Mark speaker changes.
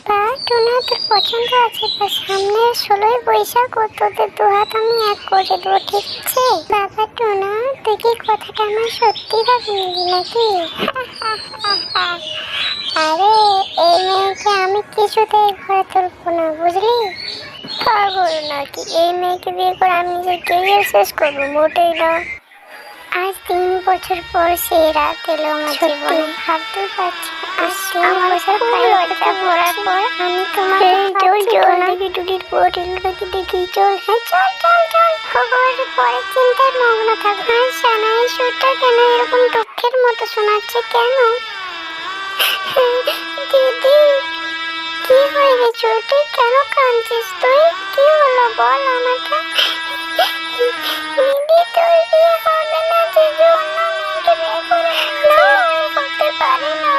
Speaker 1: বা টোনা, তোর পছন্দ আছে বা সামনের 16ই বৈশাখ ও তোদের দুহাত আমি এক করে দেবো, ঠিক আছে? বাবা টোনা, তুই কি কথাটা আমার সত্যি ভাবে নিলি নাকি? আরে, এই মেয়েকে আমি কিছুতেই ঘরে তুলবো না, বুঝলি? পাগল নাকি? এই মেয়েকে বিয়ে করে আমি যে কেরিয়ার শেষ করবো? মোটেই না। আজ 3 বছর পর সেই রাত এলো আমার জীবনে, ভাবতে পারছি না। আজ 3 বছর লজ্জা পড়ার পর আমি তোমাকে দেখি টুটির পোটেলটাকে দেখি। চল, হ্যাঁ চল চল চল। খবরের পরে চিন্তায় মগ্ন থাকবো। আর জানা, এই সুরটা কেন এরকম দুঃখের মতো শোনাচ্ছে কেন? দিদি, কি হয়ে গেছে? তুই কেন কাঁদছিস? তুই কি হলো বল আমাকে। দিদি, তোর বিয়ে হবে না যে জন্য মেয়েকে বিয়ে করে না, হতে পারে না।